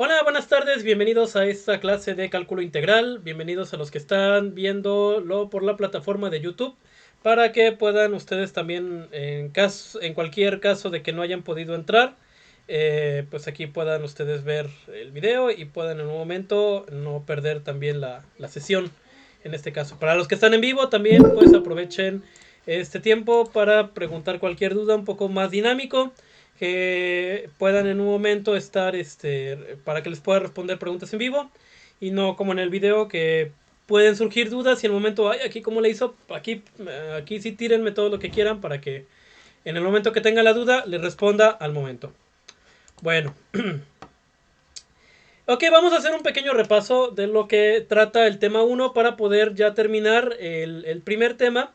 Hola, buenas tardes, bienvenidos a esta clase de cálculo integral, bienvenidos a los que están viéndolo por la plataforma de YouTube, para que puedan ustedes también, en cualquier caso de que no hayan podido entrar, pues aquí puedan ustedes ver el video y puedan en un momento no perder también la sesión, en este caso. Para los que están en vivo también, pues aprovechen este tiempo para preguntar cualquier duda un poco más dinámico, que puedan en un momento estar, para que les pueda responder preguntas en vivo y no como en el video que pueden surgir dudas y en el momento, ay, aquí cómo le hizo, aquí sí tírenme todo lo que quieran para que en el momento que tenga la duda les responda al momento. Bueno, ok, vamos a hacer un pequeño repaso de lo que trata el tema 1 para poder ya terminar el primer tema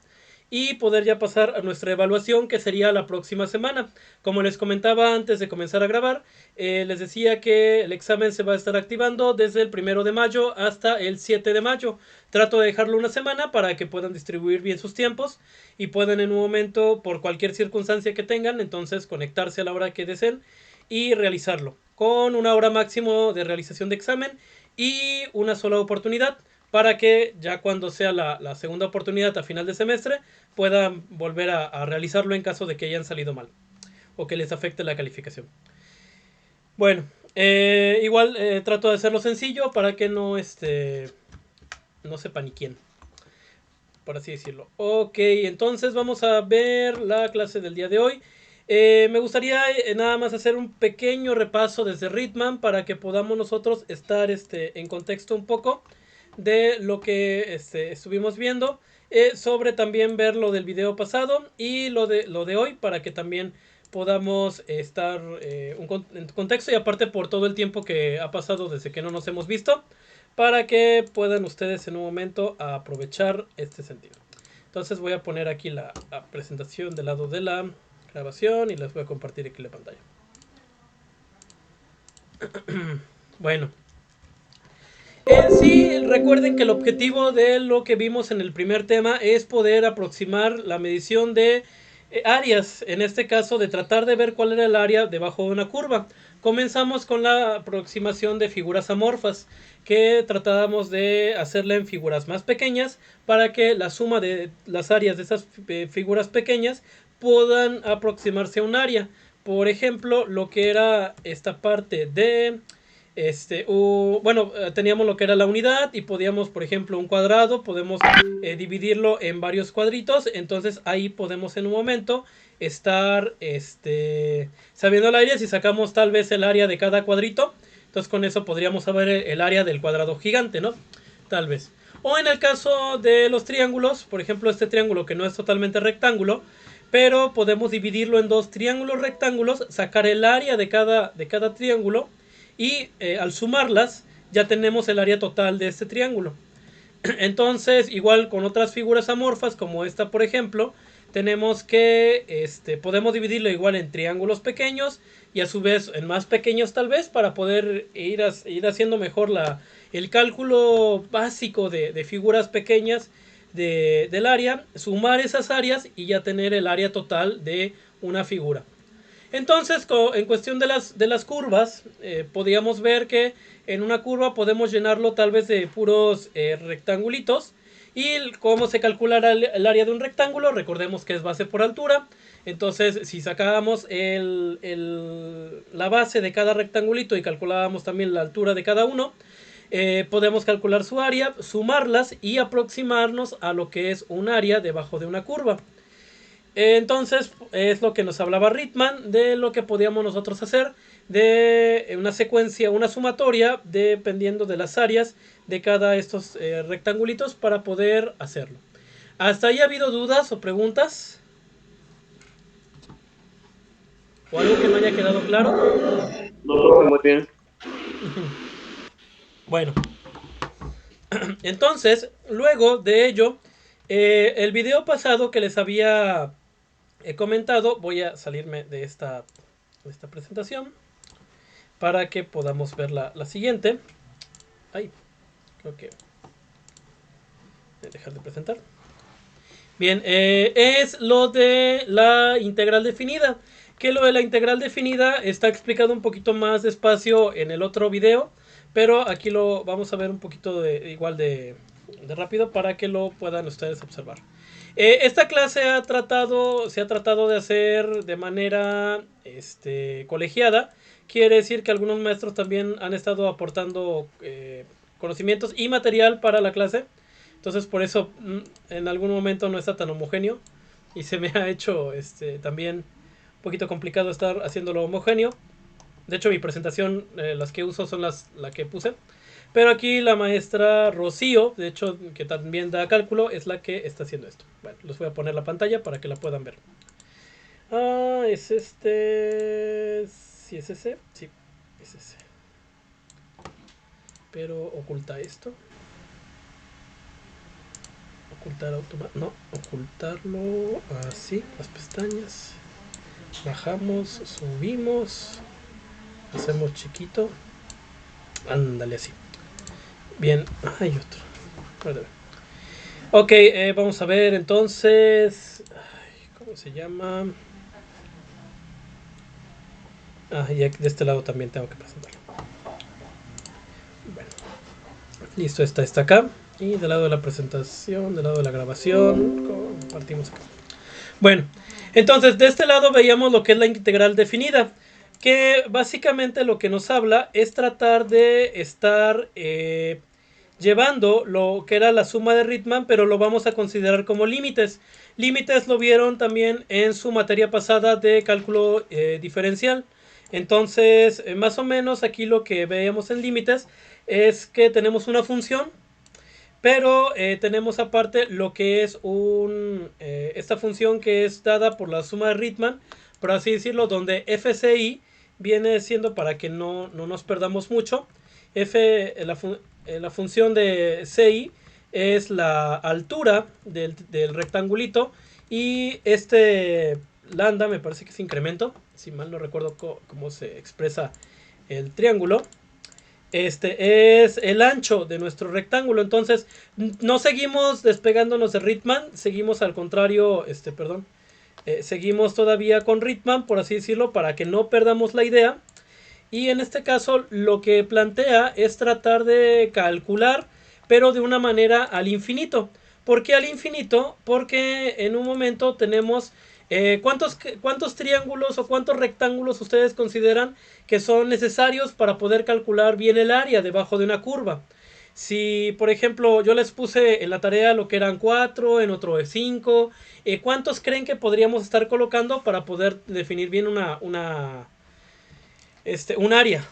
y poder ya pasar a nuestra evaluación, que sería la próxima semana. Como les comentaba antes de comenzar a grabar, les decía que el examen se va a estar activando desde el 1 de mayo hasta el 7 de mayo. Trato de dejarlo una semana para que puedan distribuir bien sus tiempos y puedan en un momento, por cualquier circunstancia que tengan, entonces conectarse a la hora que deseen y realizarlo, con una hora máximo de realización de examen y una sola oportunidad, para que ya cuando sea la segunda oportunidad a final de semestre puedan volver a realizarlo en caso de que hayan salido mal o que les afecte la calificación. Bueno, igual trato de hacerlo sencillo para que no se paniquen, por así decirlo. Ok, entonces vamos a ver la clase del día de hoy. Me gustaría nada más hacer un pequeño repaso desde Ritman para que podamos nosotros estar en contexto un poco de lo que estuvimos viendo, sobre también ver lo del video pasado y lo de hoy, para que también podamos estar en contexto, y aparte por todo el tiempo que ha pasado desde que no nos hemos visto, para que puedan ustedes en un momento aprovechar este sentido. Entonces voy a poner aquí la presentación del lado de la grabación y les voy a compartir aquí la pantalla. Bueno, en sí, recuerden que el objetivo de lo que vimos en el primer tema es poder aproximar la medición de áreas, en este caso de tratar de ver cuál era el área debajo de una curva. Comenzamos con la aproximación de figuras amorfas, que tratábamos de hacerla en figuras más pequeñas para que la suma de las áreas de esas figuras pequeñas puedan aproximarse a un área. Por ejemplo, lo que era esta parte de bueno, teníamos lo que era la unidad y podíamos, por ejemplo, un cuadrado, podemos dividirlo en varios cuadritos. Entonces ahí podemos en un momento estar sabiendo el área. Si sacamos tal vez el área de cada cuadrito, entonces con eso podríamos saber el área del cuadrado gigante, ¿no? Tal vez. O en el caso de los triángulos, por ejemplo, este triángulo que no es totalmente rectángulo, pero podemos dividirlo en dos triángulos rectángulos, sacar el área de cada triángulo y al sumarlas ya tenemos el área total de este triángulo. Entonces, igual con otras figuras amorfas como esta, por ejemplo, tenemos que podemos dividirlo igual en triángulos pequeños y a su vez en más pequeños tal vez, para poder ir haciendo mejor el cálculo básico de figuras pequeñas del área, sumar esas áreas y ya tener el área total de una figura. Entonces, en cuestión de las curvas, podríamos ver que en una curva podemos llenarlo tal vez de puros rectangulitos. ¿Y cómo se calculará el área de un rectángulo? Recordemos que es base por altura. Entonces, si sacábamos la base de cada rectangulito y calculábamos también la altura de cada uno, podemos calcular su área, sumarlas y aproximarnos a lo que es un área debajo de una curva. Entonces es lo que nos hablaba Ritman de lo que podíamos nosotros hacer, de una secuencia, una sumatoria, dependiendo de las áreas de cada de estos rectangulitos, para poder hacerlo. ¿Hasta ahí ha habido dudas o preguntas? ¿O algo que no haya quedado claro? No, profe, muy bien. Bueno, entonces, luego de ello, el video pasado que les había comentado, voy a salirme de esta presentación para que podamos ver la siguiente. Ay, creo que dejar de presentar. Bien, es lo de la integral definida. que lo de la integral definida está explicado un poquito más despacio en el otro video, pero aquí lo vamos a ver un poquito igual de rápido para que lo puedan ustedes observar. Esta clase se ha tratado de hacer de manera colegiada. Quiere decir que algunos maestros también han estado aportando conocimientos y material para la clase. Entonces por eso en algún momento no está tan homogéneo. Y se me ha hecho también un poquito complicado estar haciéndolo homogéneo. De hecho mi presentación, las que uso son la que puse. Pero aquí la maestra Rocío, de hecho, que también da cálculo, es la que está haciendo esto. Bueno, les voy a poner la pantalla para que la puedan ver. Es ¿Sí es ese? Sí, es ese. Pero oculta esto. Ocultar automático. No, ocultarlo así, las pestañas. Bajamos, subimos. Hacemos chiquito. Ándale así. Bien, hay otro. Ok, vamos a ver entonces. ¿Cómo se llama? Y aquí de este lado también tengo que presentarlo. Bueno, listo, está acá. Y del lado de la presentación, del lado de la grabación, compartimos acá. Bueno, entonces de este lado veíamos lo que es la integral definida, que básicamente lo que nos habla es tratar de estar llevando lo que era la suma de Riemann, pero lo vamos a considerar como límites. Límites lo vieron también en su materia pasada de cálculo diferencial. Entonces, más o menos aquí lo que veíamos en límites es que tenemos una función, pero tenemos aparte lo que es esta función que es dada por la suma de Riemann, por así decirlo, donde FCI viene siendo, para que no nos perdamos mucho, la función de CI es la altura del rectangulito, y lambda me parece que es incremento, si mal no recuerdo cómo se expresa el triángulo. Este es el ancho de nuestro rectángulo. Entonces no seguimos despegándonos de Riemann, seguimos al contrario, seguimos todavía con Riemann, por así decirlo, para que no perdamos la idea. Y en este caso lo que plantea es tratar de calcular, pero de una manera al infinito. ¿Por qué al infinito? Porque en un momento tenemos ¿cuántos triángulos o cuántos rectángulos ustedes consideran que son necesarios para poder calcular bien el área debajo de una curva? Si, por ejemplo, yo les puse en la tarea lo que eran 4, en otro de 5, ¿cuántos creen que podríamos estar colocando para poder definir bien un área?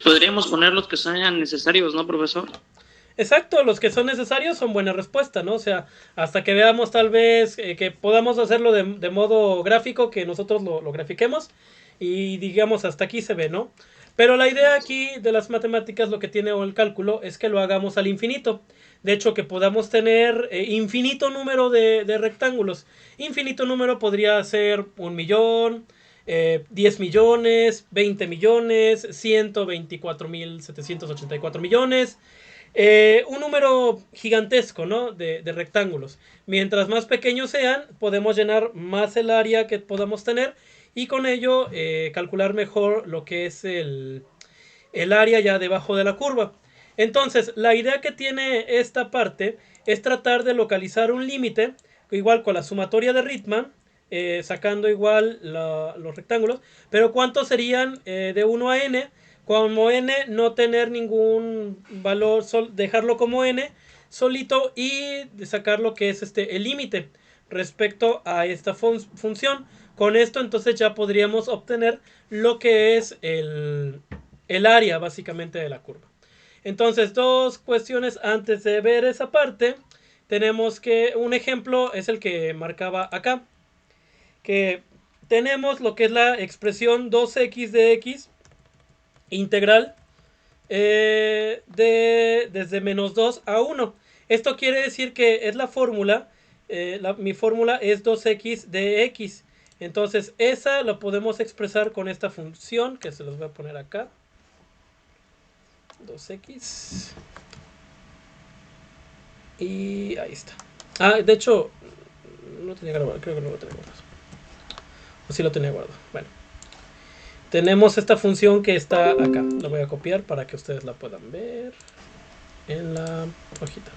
Podríamos poner los que sean necesarios, ¿no, profesor? Exacto, los que son necesarios son buena respuesta, ¿no? O sea, hasta que veamos tal vez que podamos hacerlo de modo gráfico, que nosotros lo grafiquemos y digamos hasta aquí se ve, ¿no? Pero la idea aquí de las matemáticas, lo que tiene o el cálculo, es que lo hagamos al infinito. De hecho, que podamos tener infinito número de rectángulos. Infinito número podría ser 1.000.000, 10 millones, 20 millones, 124.784 millones. Un número gigantesco, ¿no? De rectángulos. Mientras más pequeños sean, podemos llenar más el área que podamos tener, y con ello calcular mejor lo que es el área ya debajo de la curva. Entonces, la idea que tiene esta parte es tratar de localizar un límite, igual con la sumatoria de Riemann, sacando igual los rectángulos, pero ¿cuántos serían de 1 a n? Como n no tener ningún valor, dejarlo como n solito, y sacar lo que es el límite respecto a esta función. Con esto entonces ya podríamos obtener lo que es el área básicamente de la curva. Entonces, dos cuestiones antes de ver esa parte. Tenemos que un ejemplo es el que marcaba acá, que tenemos lo que es la expresión 2x de x integral desde menos 2 a 1. Esto quiere decir que es la fórmula, mi fórmula es 2x de x. Entonces esa lo podemos expresar con esta función que se los voy a poner acá. 2x. Y ahí está. De hecho, no tenía grabado, creo que no lo tenía guardado. O sí lo tenía guardado. Bueno. Tenemos esta función que está acá. La voy a copiar para que ustedes la puedan ver en la hojita.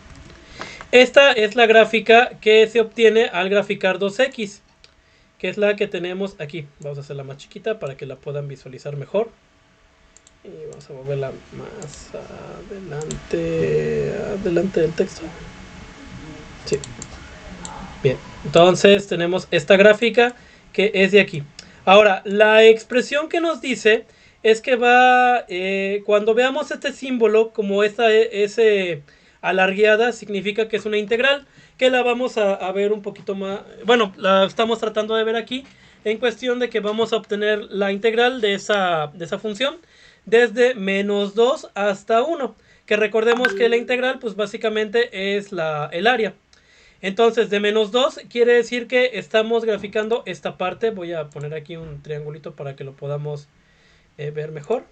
Esta es la gráfica que se obtiene al graficar 2x, que es la que tenemos aquí. Vamos a hacerla más chiquita para que la puedan visualizar mejor. Y vamos a moverla más adelante del texto. Sí. Bien, entonces tenemos esta gráfica que es de aquí. Ahora, la expresión que nos dice es que va, cuando veamos este símbolo como esta S alargada, significa que es una integral, que la vamos a ver un poquito más, bueno, la estamos tratando de ver aquí, en cuestión de que vamos a obtener la integral de esa función desde menos 2 hasta 1, que recordemos que la integral pues básicamente es el área. Entonces, de menos 2 quiere decir que estamos graficando esta parte. Voy a poner aquí un triangulito para que lo podamos ver mejor.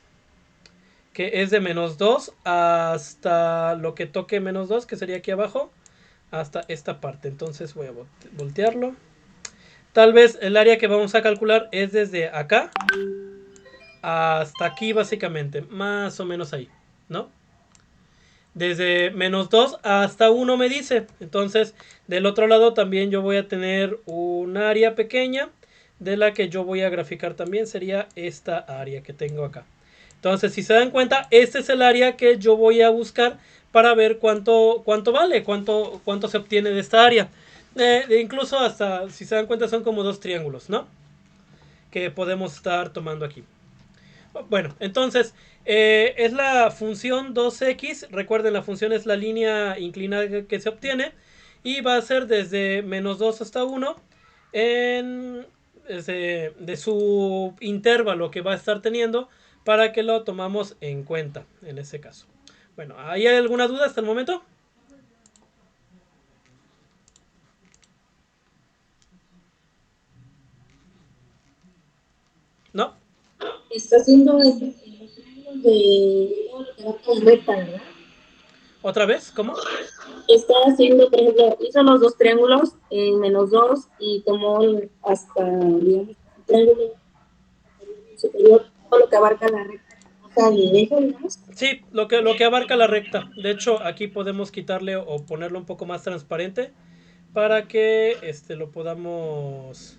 Que es de menos 2 hasta lo que toque menos 2, que sería aquí abajo, hasta esta parte. Entonces voy a voltearlo. Tal vez el área que vamos a calcular es desde acá hasta aquí básicamente. Más o menos ahí, ¿no? Desde menos 2 hasta 1 me dice. Entonces, del otro lado también yo voy a tener un área pequeña de la que yo voy a graficar también. Sería esta área que tengo acá. Entonces, si se dan cuenta, este es el área que yo voy a buscar para ver cuánto vale, cuánto se obtiene de esta área. Incluso hasta, si se dan cuenta, son como dos triángulos, ¿no? Que podemos estar tomando aquí. Bueno, entonces es la función 2x. Recuerden, la función es la línea inclinada que se obtiene. Y va a ser desde menos 2 hasta 1 de su intervalo que va a estar teniendo, para que lo tomamos en cuenta en ese caso. Bueno, ¿hay alguna duda hasta el momento? ¿No? Está haciendo los triángulos de la recta, ¿verdad? ¿Otra vez? ¿Cómo? Está haciendo, por ejemplo, hizo los dos triángulos en menos 2 y tomó hasta, digamos, el triángulo superior, todo lo que abarca la recta. O sea, le deja, digamos. Sí, lo que abarca la recta. De hecho, aquí podemos quitarle o ponerlo un poco más transparente para que lo podamos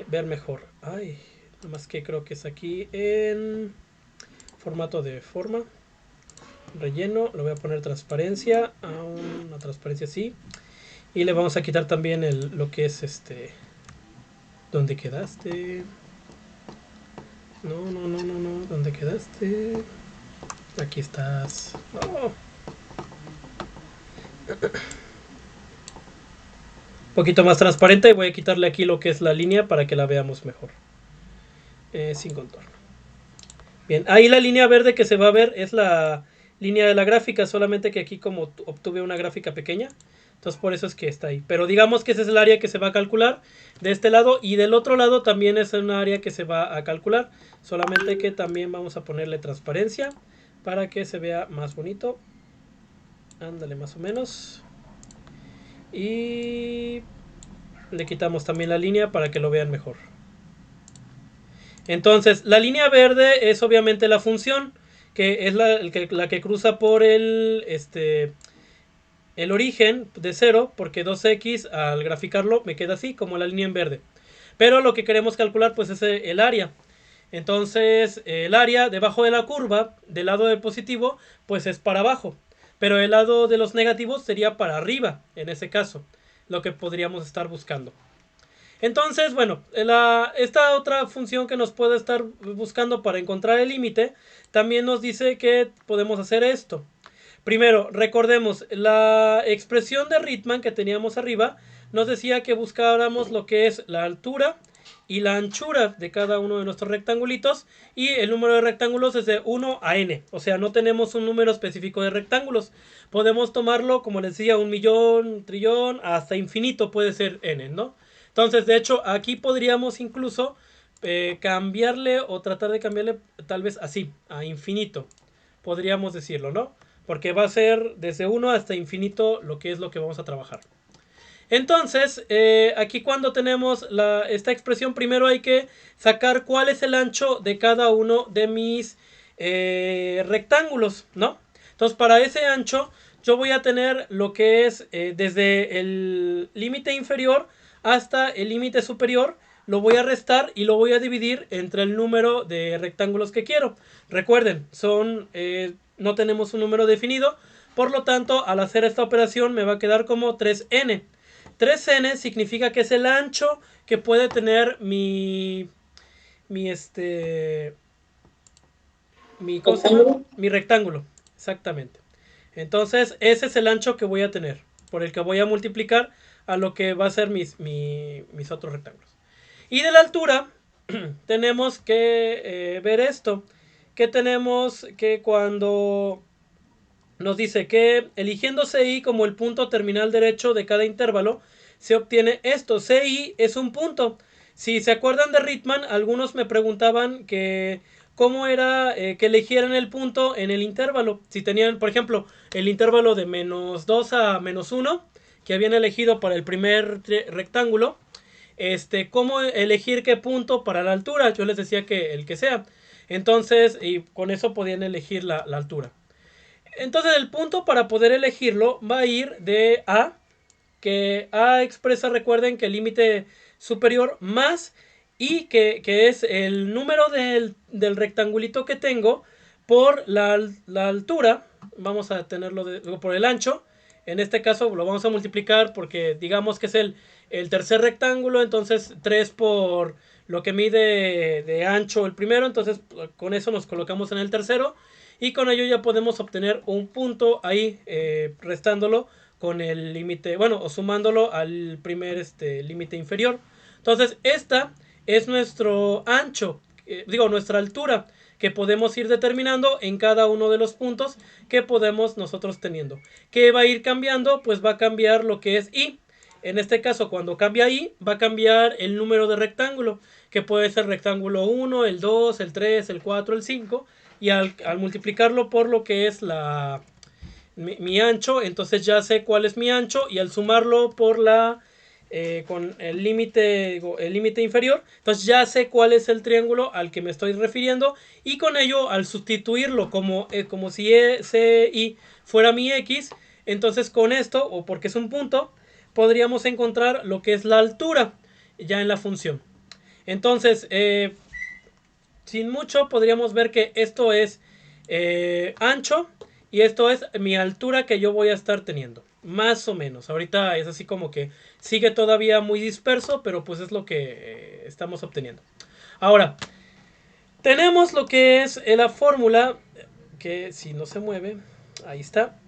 ver mejor. Ay, nada más que creo que es aquí en formato de forma. Relleno, lo voy a poner transparencia, a una transparencia así. Y le vamos a quitar también lo que es ¿Dónde quedaste? No, ¿dónde quedaste? Aquí estás. Oh. Un poquito más transparente, y voy a quitarle aquí lo que es la línea para que la veamos mejor. Sin contorno. Bien, ahí la línea verde que se va a ver es la línea de la gráfica, solamente que aquí como obtuve una gráfica pequeña, entonces por eso es que está ahí. Pero digamos que ese es el área que se va a calcular de este lado, y del otro lado también es un área que se va a calcular, solamente que también vamos a ponerle transparencia para que se vea más bonito. Ándale, más o menos. Y le quitamos también la línea para que lo vean mejor. Entonces, la línea verde es obviamente la función, que es la que cruza por el origen de 0, porque 2x al graficarlo me queda así, como la línea en verde. Pero lo que queremos calcular pues es el área. Entonces, el área debajo de la curva, del lado del positivo, pues es para abajo. Pero el lado de los negativos sería para arriba, en ese caso, lo que podríamos estar buscando. Entonces, bueno, esta otra función que nos puede estar buscando para encontrar el límite, también nos dice que podemos hacer esto. Primero, recordemos, la expresión de Riemann que teníamos arriba nos decía que buscáramos lo que es la altura y la anchura de cada uno de nuestros rectangulitos, y el número de rectángulos es de 1 a n, o sea, no tenemos un número específico de rectángulos. Podemos tomarlo, como les decía, 1.000.000, trillón, hasta infinito puede ser n, ¿no? Entonces, de hecho, aquí podríamos incluso cambiarle o tratar de cambiarle tal vez así, a infinito. Podríamos decirlo, ¿no? Porque va a ser desde 1 hasta infinito lo que es lo que vamos a trabajar. Entonces, aquí cuando tenemos esta expresión, primero hay que sacar cuál es el ancho de cada uno de mis rectángulos, ¿no? Entonces, para ese ancho, yo voy a tener lo que es desde el límite inferior hasta el límite superior. Lo voy a restar y lo voy a dividir entre el número de rectángulos que quiero. Recuerden, no tenemos un número definido. Por lo tanto, al hacer esta operación me va a quedar como 3n. 3n significa que es el ancho que puede tener mi ¿cómo se llama? Mi rectángulo. Exactamente. Entonces, ese es el ancho que voy a tener, por el que voy a multiplicar a lo que va a ser mis otros rectángulos. Y de la altura, tenemos que ver esto. Que tenemos que cuando nos dice que eligiendo CI como el punto terminal derecho de cada intervalo, se obtiene esto. CI es un punto. Si se acuerdan de Ritman, algunos me preguntaban que cómo era que eligieran el punto en el intervalo. Si tenían, por ejemplo, el intervalo de -2 a -1, que habían elegido para el primer rectángulo, cómo elegir qué punto para la altura. Yo les decía que el que sea. Entonces, y con eso podían elegir la altura. Entonces el punto para poder elegirlo va a ir de A, que A expresa, recuerden que el límite superior más I, que es el número del rectangulito que tengo por la altura. Vamos a tenerlo por el ancho. En este caso lo vamos a multiplicar porque digamos que es el tercer rectángulo. Entonces 3 por lo que mide de ancho el primero. Entonces con eso nos colocamos en el tercero. Y con ello ya podemos obtener un punto ahí, restándolo con el límite, bueno, o sumándolo al primer límite inferior. Entonces, esta es nuestro ancho, nuestra altura, que podemos ir determinando en cada uno de los puntos que podemos nosotros teniendo. ¿Qué va a ir cambiando? Pues va a cambiar lo que es I. En este caso, cuando cambia I, va a cambiar el número de rectángulo, que puede ser rectángulo 1, el 2, el 3, el 4, el 5. Y al multiplicarlo por lo que es mi ancho, entonces ya sé cuál es mi ancho. Y al sumarlo por con el límite inferior, entonces ya sé cuál es el triángulo al que me estoy refiriendo. Y con ello, al sustituirlo como si CI fuera mi X, entonces con esto, o porque es un punto, podríamos encontrar lo que es la altura ya en la función. Entonces, sin mucho podríamos ver que esto es ancho y esto es mi altura que yo voy a estar teniendo. Más o menos. Ahorita es así como que sigue todavía muy disperso, pero pues es lo que estamos obteniendo. Ahora, tenemos lo que es la fórmula, que si no se mueve, ahí está.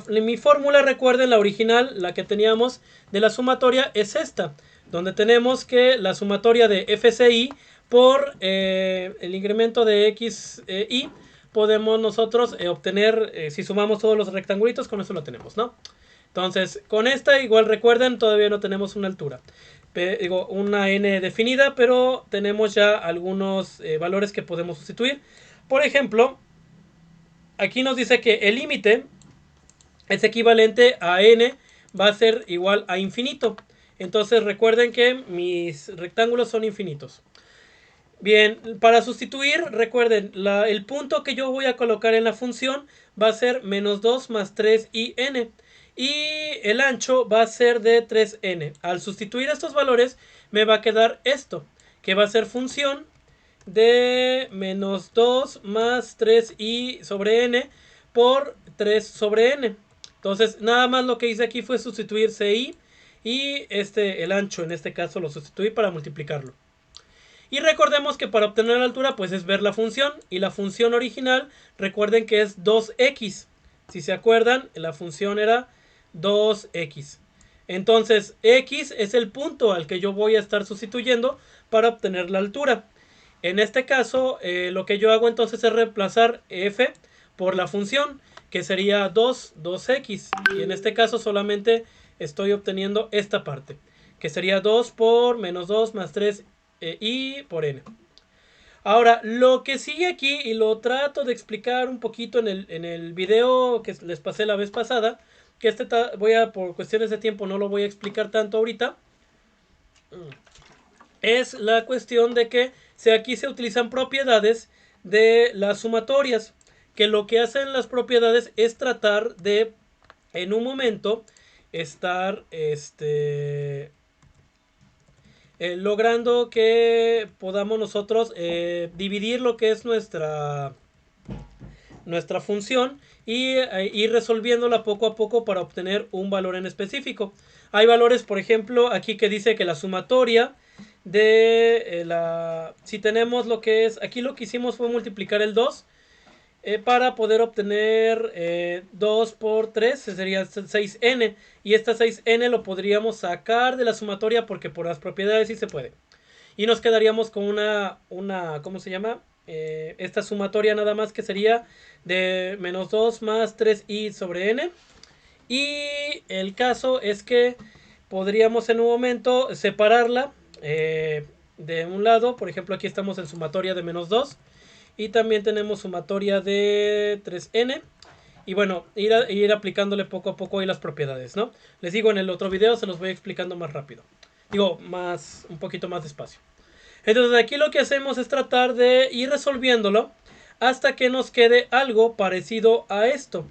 Mi fórmula, recuerden, la original, la que teníamos de la sumatoria es esta, donde tenemos que la sumatoria de FCI por el incremento de XI, podemos nosotros obtener, si sumamos todos los rectangulitos, con eso lo tenemos, ¿no? Entonces, con esta, igual recuerden, todavía no tenemos una altura. Una n definida, pero tenemos ya algunos valores que podemos sustituir. Por ejemplo, aquí nos dice que el límite es equivalente a n, va a ser igual a infinito. Entonces recuerden que mis rectángulos son infinitos. Bien, para sustituir, recuerden, el punto que yo voy a colocar en la función va a ser -2 más 3in. Y el ancho va a ser de 3n. Al sustituir estos valores, me va a quedar esto, que va a ser función de -2 más 3i sobre n por 3 sobre n. Entonces, nada más lo que hice aquí fue sustituir ci y el ancho, en este caso, lo sustituí para multiplicarlo. Y recordemos que para obtener la altura, pues es ver la función. Y la función original, recuerden que es 2x. Si se acuerdan, la función era 2x. Entonces, x es el punto al que yo voy a estar sustituyendo para obtener la altura. En este caso, lo que yo hago entonces es reemplazar f por la función, que sería 2x. Y en este caso solamente estoy obteniendo esta parte, que sería 2 por menos 2 más 3 i por n. Ahora, lo que sigue aquí, y lo trato de explicar un poquito en el video que les pasé la vez pasada, que por cuestiones de tiempo no lo voy a explicar tanto ahorita, es la cuestión de que aquí se utilizan propiedades de las sumatorias, que lo que hacen las propiedades es tratar de, en un momento, estar logrando que podamos nosotros dividir lo que es nuestra función y ir resolviéndola poco a poco para obtener un valor en específico. Hay valores, por ejemplo, aquí que dice que la sumatoria de si tenemos lo que es, aquí lo que hicimos fue multiplicar el 2 para poder obtener 2 por 3, sería 6n, y esta 6n lo podríamos sacar de la sumatoria porque por las propiedades sí se puede. Y nos quedaríamos con una ¿cómo se llama? Esta sumatoria nada más, que sería de menos 2 más 3i sobre n. Y el caso es que podríamos en un momento separarla de un lado. Por ejemplo, aquí estamos en sumatoria de menos 2. Y también tenemos sumatoria de 3n. Y bueno, ir aplicándole poco a poco ahí las propiedades, ¿no? Les digo, en el otro video se los voy explicando más rápido. Digo, un poquito más despacio. Entonces aquí lo que hacemos es tratar de ir resolviéndolo hasta que nos quede algo parecido a esto.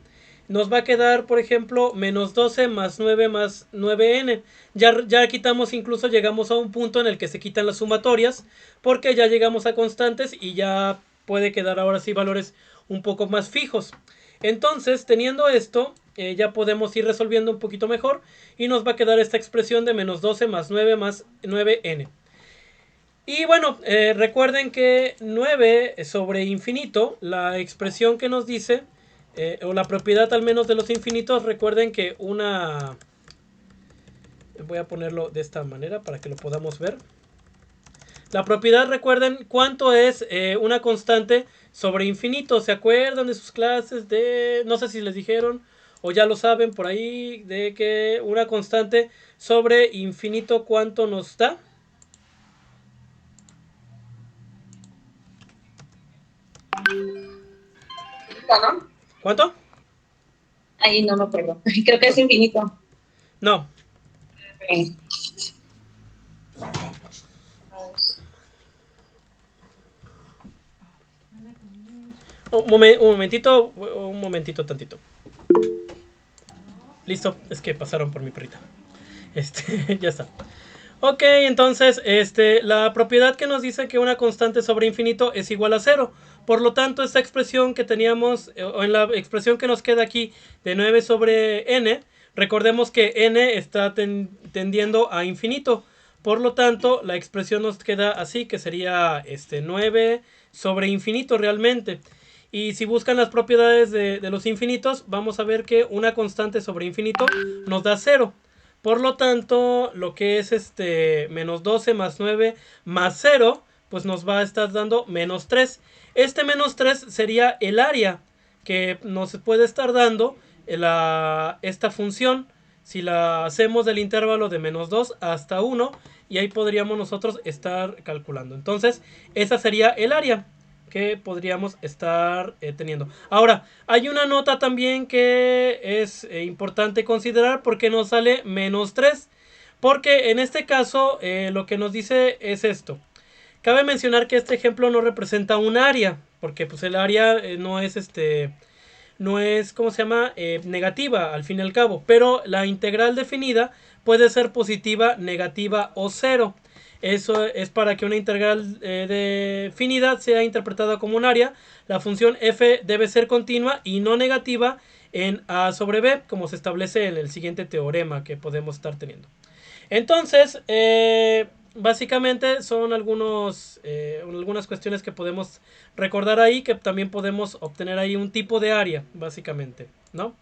Nos va a quedar, por ejemplo, menos 12 más 9 más 9n. Ya quitamos, incluso llegamos a un punto en el que se quitan las sumatorias, porque ya llegamos a constantes y ya puede quedar ahora sí valores un poco más fijos. Entonces, teniendo esto, ya podemos ir resolviendo un poquito mejor y nos va a quedar esta expresión de menos 12 más 9 más 9n. Y bueno, recuerden que 9 sobre infinito, la expresión que nos dice, o la propiedad al menos de los infinitos, recuerden que voy a ponerlo de esta manera para que lo podamos ver. La propiedad, recuerden cuánto es una constante sobre infinito. ¿Se acuerdan de sus clases no sé si les dijeron o ya lo saben por ahí, de que una constante sobre infinito cuánto nos da? ¿No? ¿Cuánto? Ahí no me acuerdo. Creo que es infinito. No. Okay. Un momentito tantito. Listo, es que pasaron por mi perrita. Ya está. Ok, entonces, la propiedad que nos dice que una constante sobre infinito es igual a 0. Por lo tanto, esta expresión que teníamos, o en la expresión que nos queda aquí de 9 sobre n, recordemos que n está tendiendo a infinito. Por lo tanto, la expresión nos queda así, que sería 9 sobre infinito realmente. Y si buscan las propiedades de los infinitos, vamos a ver que una constante sobre infinito nos da 0. Por lo tanto, lo que es menos 12 más 9 más 0, pues nos va a estar dando menos 3. Este menos 3 sería el área que nos puede estar dando esta función si la hacemos del intervalo de menos 2 hasta 1, y ahí podríamos nosotros estar calculando. Entonces, esa sería el área que podríamos estar teniendo. Ahora, hay una nota también que es importante considerar, porque nos sale menos 3. Porque en este caso lo que nos dice es esto. Cabe mencionar que este ejemplo no representa un área, porque pues el área no es, ¿cómo se llama? Negativa al fin y al cabo. Pero la integral definida puede ser positiva, negativa o 0. Eso es para que una integral definida sea interpretada como un área. La función f debe ser continua y no negativa en a sobre b, como se establece en el siguiente teorema que podemos estar teniendo. Entonces, básicamente son algunas cuestiones que podemos recordar ahí, que también podemos obtener ahí un tipo de área, básicamente, ¿no?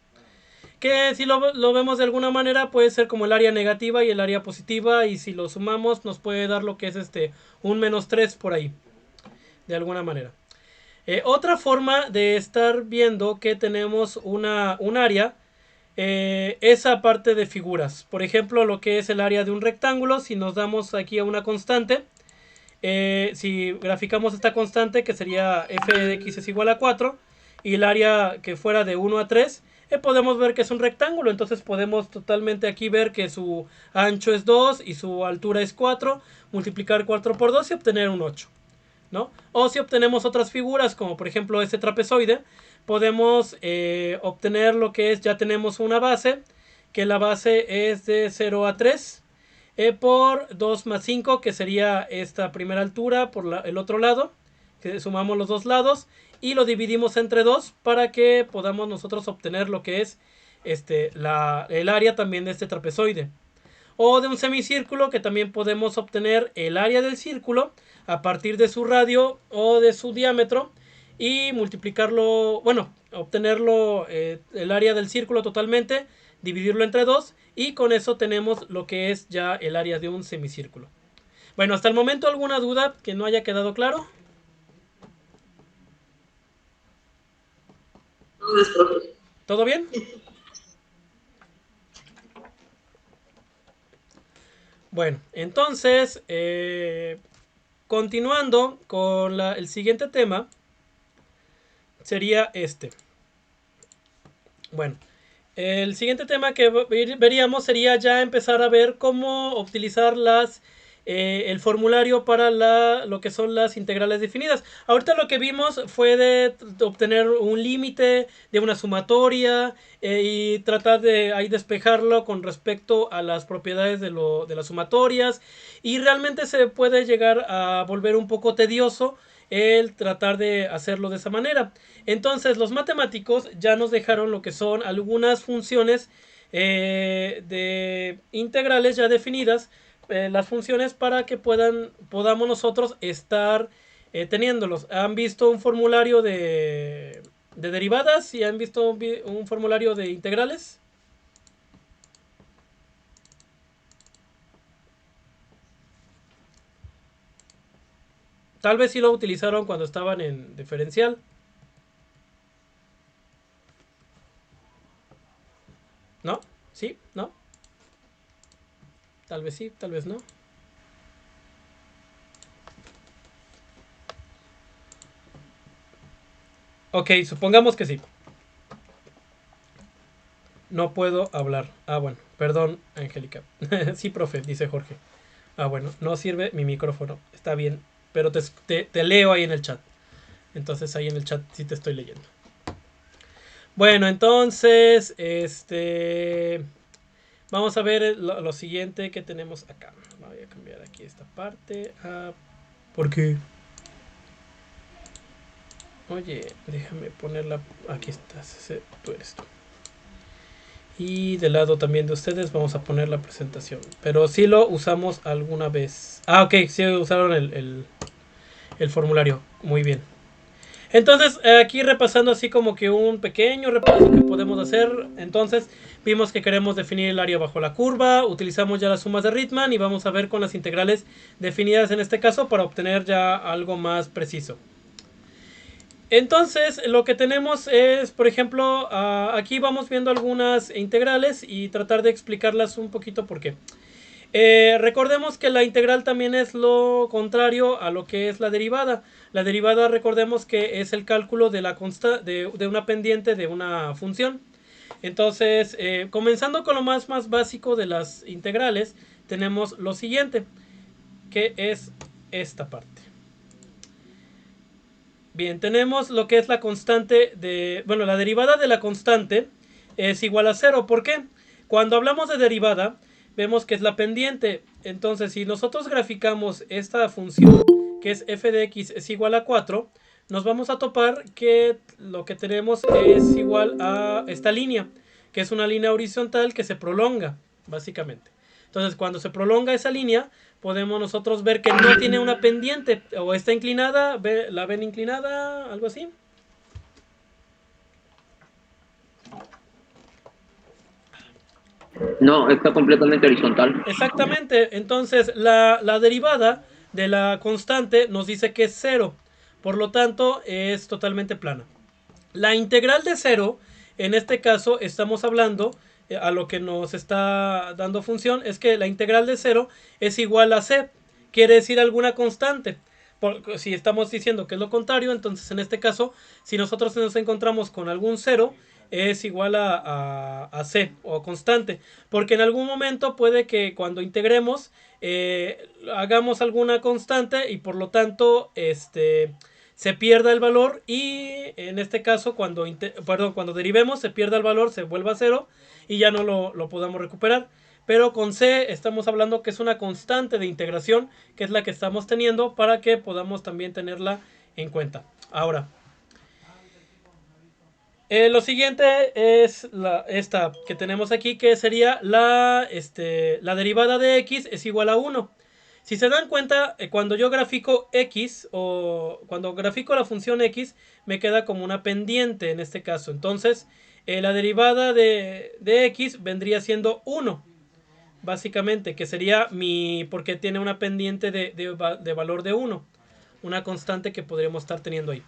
Que si lo vemos de alguna manera puede ser como el área negativa y el área positiva, y si lo sumamos nos puede dar lo que es un menos 3 por ahí, de alguna manera. Otra forma de estar viendo que tenemos un área esa parte de figuras. Por ejemplo, lo que es el área de un rectángulo, si nos damos aquí a una constante, si graficamos esta constante, que sería f de x es igual a 4, y el área que fuera de 1 a 3, podemos ver que es un rectángulo. Entonces podemos totalmente aquí ver que su ancho es 2 y su altura es 4, multiplicar 4 por 2 y obtener un 8, ¿no? O si obtenemos otras figuras, como por ejemplo este trapezoide, podemos obtener lo que es, ya tenemos una base, que la base es de 0 a 3, por 2 más 5, que sería esta primera altura por el otro lado, que sumamos los dos lados y lo dividimos entre 2 para que podamos nosotros obtener lo que es el área también de este trapezoide. O de un semicírculo, que también podemos obtener el área del círculo a partir de su radio o de su diámetro y multiplicarlo, bueno, obtenerlo, el área del círculo totalmente, dividirlo entre 2 y con eso tenemos lo que es ya el área de un semicírculo. Bueno, hasta el momento, ¿alguna duda que no haya quedado claro? ¿Todo bien? Bueno, entonces, continuando con el siguiente tema, sería este. Bueno, el siguiente tema que veríamos sería ya empezar a ver cómo utilizar el formulario para lo que son las integrales definidas. Ahorita lo que vimos fue de obtener un límite de una sumatoria y tratar de ahí despejarlo con respecto a las propiedades de las sumatorias, y realmente se puede llegar a volver un poco tedioso el tratar de hacerlo de esa manera. Entonces los matemáticos ya nos dejaron lo que son algunas funciones de integrales ya definidas, las funciones para que podamos nosotros estar teniéndolos. ¿Han visto un formulario de derivadas y han visto un formulario de integrales? Tal vez sí lo utilizaron cuando estaban en diferencial. ¿No? ¿Sí? ¿No? Tal vez sí, tal vez no. Ok, supongamos que sí. No puedo hablar. Ah, bueno. Perdón, Angélica. Sí, profe, dice Jorge. Ah, bueno. No sirve mi micrófono. Está bien. Pero te leo ahí en el chat. Entonces ahí en el chat sí te estoy leyendo. Bueno, entonces, vamos a ver lo siguiente que tenemos acá. Voy a cambiar aquí esta parte. ¿Por qué? Oye, déjame ponerla. Aquí estás. Tú eres tú. Y del lado también de ustedes vamos a poner la presentación. Pero sí lo usamos alguna vez. Ah, ok, sí usaron el formulario. Muy bien. Entonces, aquí repasando así como que un pequeño repaso que podemos hacer. Entonces, vimos que queremos definir el área bajo la curva. Utilizamos ya las sumas de Riemann y vamos a ver con las integrales definidas en este caso para obtener ya algo más preciso. Entonces, lo que tenemos es, por ejemplo, aquí vamos viendo algunas integrales y tratar de explicarlas un poquito por qué. Recordemos que la integral también es lo contrario a lo que es la derivada. La derivada, recordemos que es el cálculo de de una pendiente de una función. Entonces, comenzando con lo más básico de las integrales, tenemos lo siguiente, que es esta parte. Bien, tenemos lo que es la constante bueno, la derivada de la constante es igual a 0. ¿Por qué? Cuando hablamos de derivada, vemos que es la pendiente. Entonces, si nosotros graficamos esta función, que es f de x es igual a 4, nos vamos a topar que lo que tenemos es igual a esta línea, que es una línea horizontal que se prolonga, básicamente. Entonces, cuando se prolonga esa línea, podemos nosotros ver que no tiene una pendiente, o está inclinada, ¿la ven inclinada? Algo así. No, está completamente horizontal. Exactamente. Entonces, la derivada de la constante nos dice que es 0. Por lo tanto, es totalmente plana. La integral de 0 En este caso estamos hablando, a lo que nos está dando función, es que la integral de 0 es igual a c, quiere decir alguna constante. Si estamos diciendo que es lo contrario, entonces en este caso, si nosotros nos encontramos con algún 0, es igual a c o constante, porque en algún momento puede que cuando integremos hagamos alguna constante y por lo tanto se pierda el valor, y en este caso cuando derivemos se pierda el valor, se vuelva a 0 y ya no lo podamos recuperar. Pero con c estamos hablando que es una constante de integración, que es la que estamos teniendo, para que podamos también tenerla en cuenta. Ahora, lo siguiente es esta que tenemos aquí, que sería la derivada de x es igual a 1. Si se dan cuenta, cuando yo grafico x o cuando grafico la función x, me queda como una pendiente en este caso. Entonces, la derivada de x vendría siendo 1, básicamente, que sería porque tiene una pendiente de valor de 1, una constante que podríamos estar teniendo ahí.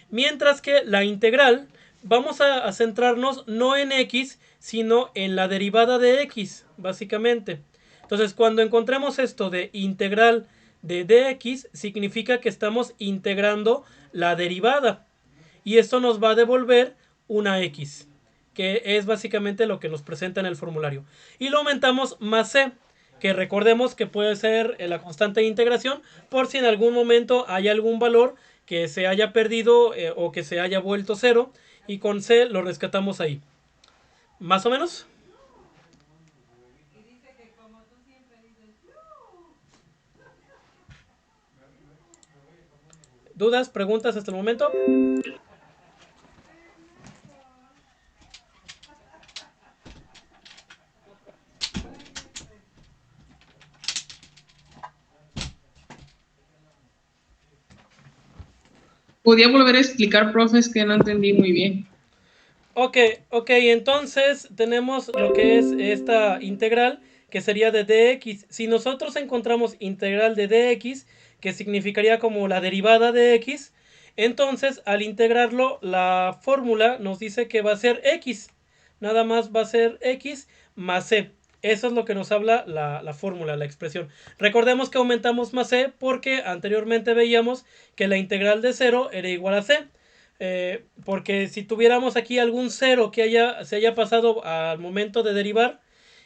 Mientras que la integral, vamos a centrarnos no en x, sino en la derivada de x, básicamente. Entonces, cuando encontremos esto de integral de dx, significa que estamos integrando la derivada. Y esto nos va a devolver una x, que es básicamente lo que nos presenta en el formulario. Y lo aumentamos más c, que recordemos que puede ser la constante de integración, por si en algún momento hay algún valor que se haya perdido o que se haya vuelto 0, y con c lo rescatamos ahí. ¿Más o menos? ¿Dudas, preguntas hasta el momento? ¿Podría volver a explicar, profes, que no entendí muy bien? Ok, entonces tenemos lo que es esta integral, que sería de dx. Si nosotros encontramos integral de dx, que significaría como la derivada de x, entonces al integrarlo, la fórmula nos dice que va a ser x. Nada más va a ser x más c. Eso es lo que nos habla la fórmula, la expresión. Recordemos que aumentamos más c porque anteriormente veíamos que la integral de 0 era igual a c. Porque si tuviéramos aquí algún 0 que se haya pasado al momento de derivar,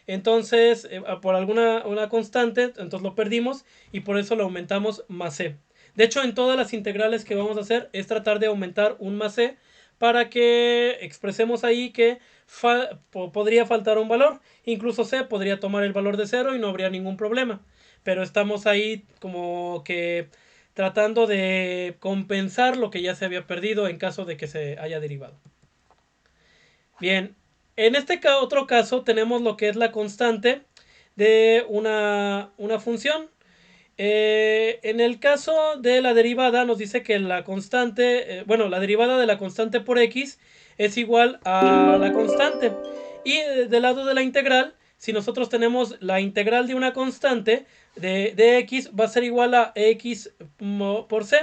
entonces por una constante, entonces lo perdimos y por eso lo aumentamos más c. De hecho, en todas las integrales que vamos a hacer es tratar de aumentar un más c para que expresemos ahí que podría faltar un valor. Incluso c podría tomar el valor de 0 y no habría ningún problema. Pero estamos ahí como que tratando de compensar lo que ya se había perdido en caso de que se haya derivado. Bien, en este otro caso tenemos lo que es la constante de una función. En el caso de la derivada nos dice que la constante, la derivada de la constante por x es igual a la constante. Y del lado de la integral, si nosotros tenemos la integral de una constante de x, va a ser igual a x por c.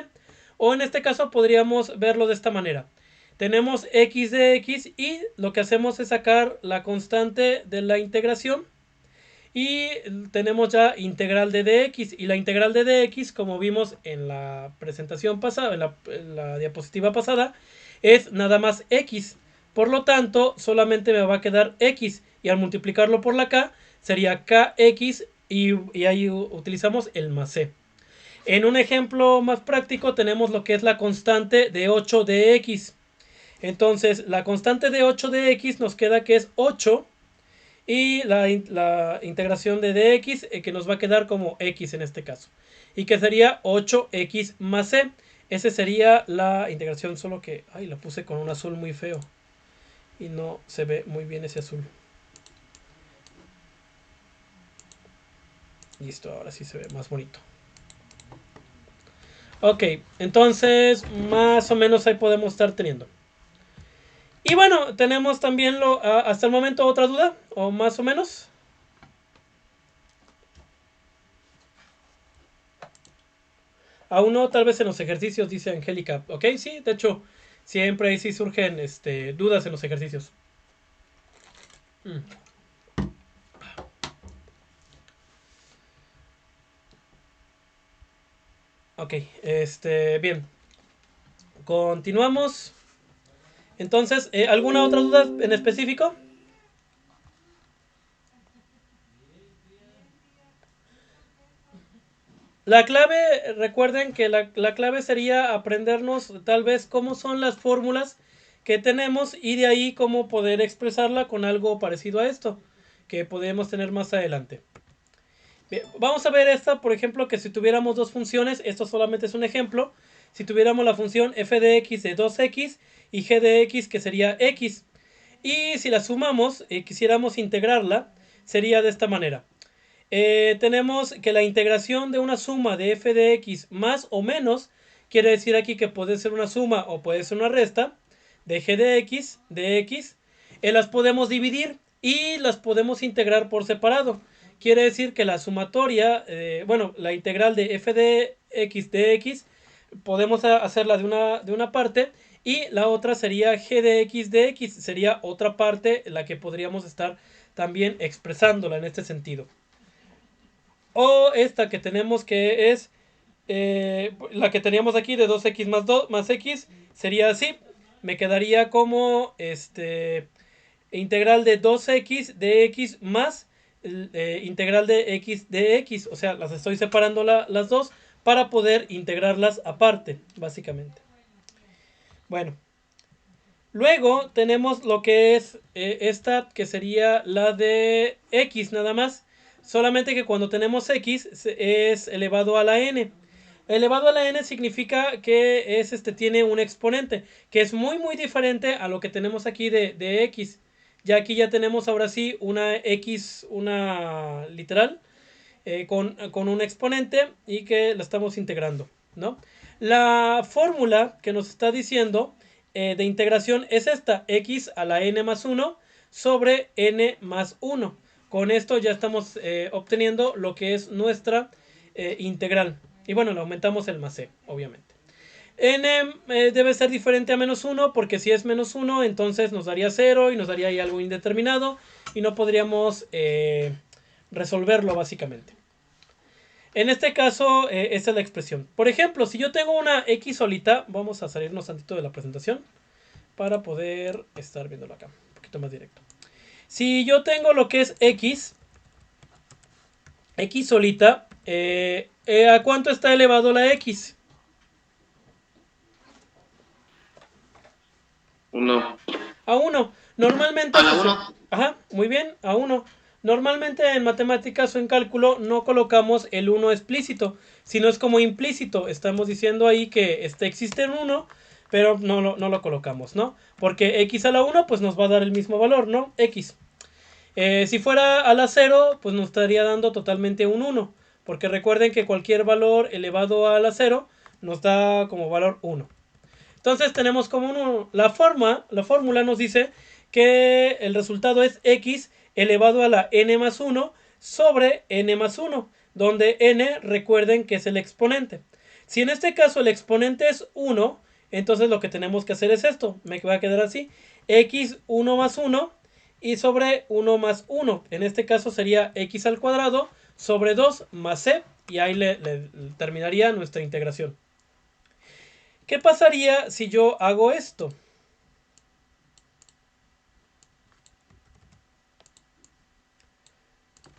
O en este caso podríamos verlo de esta manera. Tenemos x de x y lo que hacemos es sacar la constante de la integración. Y tenemos ya integral de dx. Y la integral de dx, como vimos en la presentación pasada, en la diapositiva pasada, es nada más x. Por lo tanto, solamente me va a quedar x. Y al multiplicarlo por la k, sería kx. Y ahí utilizamos el más c. En un ejemplo más práctico tenemos lo que es la constante de 8 de x. Entonces, la constante de 8 de x nos queda que es 8. Y la integración de dx, que nos va a quedar como x en este caso. Y que sería 8x más c. Esa sería la integración, solo que la puse con un azul muy feo. Y no se ve muy bien ese azul. Listo, ahora sí se ve más bonito. Ok, entonces más o menos ahí podemos estar teniendo. Y bueno, tenemos también hasta el momento otra duda, o más o menos. Aún no, tal vez en los ejercicios, dice Angélica. Ok, sí, de hecho, siempre ahí sí surgen dudas en los ejercicios. Mm. Ok, bien. Continuamos. Entonces, ¿alguna otra duda en específico? La clave, recuerden que la clave sería aprendernos tal vez cómo son las fórmulas que tenemos y de ahí cómo poder expresarla con algo parecido a esto que podemos tener más adelante. Bien, vamos a ver esta, por ejemplo, que si tuviéramos dos funciones, esto solamente es un ejemplo, si tuviéramos la función f de x de 2x y g de x que sería x, y si la sumamos y quisiéramos integrarla, sería de esta manera. Tenemos que la integración de una suma de f de x más o menos, quiere decir aquí que puede ser una suma o puede ser una resta, de g de x, las podemos dividir y las podemos integrar por separado. Quiere decir que la sumatoria, bueno, la integral de f de x, podemos hacerla de una parte y la otra sería g de x, sería otra parte la que podríamos estar también expresándola en este sentido. O esta que tenemos que es la que teníamos aquí de 2x más 2 más x sería así. Me quedaría como integral de 2x de x más integral de x. O sea, las estoy separando las dos para poder integrarlas aparte, básicamente. Bueno, luego tenemos lo que es esta, que sería la de x nada más. Solamente que cuando tenemos x es elevado a la n. Elevado a la n significa que tiene un exponente, que es muy diferente a lo que tenemos aquí de x. Ya aquí ya tenemos ahora sí una x, una literal, con un exponente y que la estamos integrando, ¿no? La fórmula que nos está diciendo de integración es esta, x a la n más 1 sobre n más 1. Con esto ya estamos obteniendo lo que es nuestra integral. Y bueno, le aumentamos el más c, obviamente. N debe ser diferente a menos 1 porque si es menos 1 entonces nos daría 0 y nos daría ahí algo indeterminado y no podríamos resolverlo básicamente. En este caso, esta es la expresión. Por ejemplo, si yo tengo una x solita, vamos a salirnos tantito de la presentación para poder estar viéndolo acá, un poquito más directo. Si yo tengo lo que es x solita, ¿a cuánto está elevado la x? 1. A 1. Normalmente... A la 1. Ajá, muy bien, a 1. Normalmente en matemáticas o en cálculo no colocamos el 1 explícito, sino es como implícito. Estamos diciendo ahí que existe un 1, pero no lo colocamos, ¿no? Porque x a la 1 pues nos va a dar el mismo valor, ¿no? X. Si fuera a la 0, pues nos estaría dando totalmente un 1. Porque recuerden que cualquier valor elevado a la 0 nos da como valor 1. Entonces tenemos como la fórmula nos dice que el resultado es x elevado a la n más 1 sobre n más 1, donde n recuerden que es el exponente. Si en este caso el exponente es 1, entonces lo que tenemos que hacer es esto, me va a quedar así, x1 más 1 y sobre 1 más 1, en este caso sería x al cuadrado sobre 2 más c, y ahí le terminaría nuestra integración. ¿Qué pasaría si yo hago esto?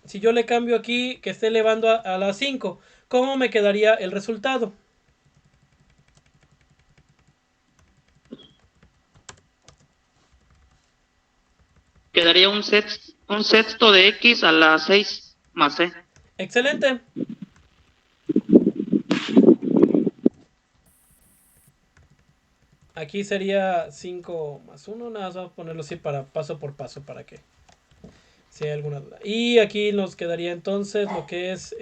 Si yo le cambio aquí que esté elevando a la 5, ¿cómo me quedaría el resultado? Quedaría un sexto de x a la 6 más c. Excelente. Aquí sería 5 más 1. Nada más vamos a ponerlo así para paso por paso para que si hay alguna duda. Y aquí nos quedaría entonces lo que es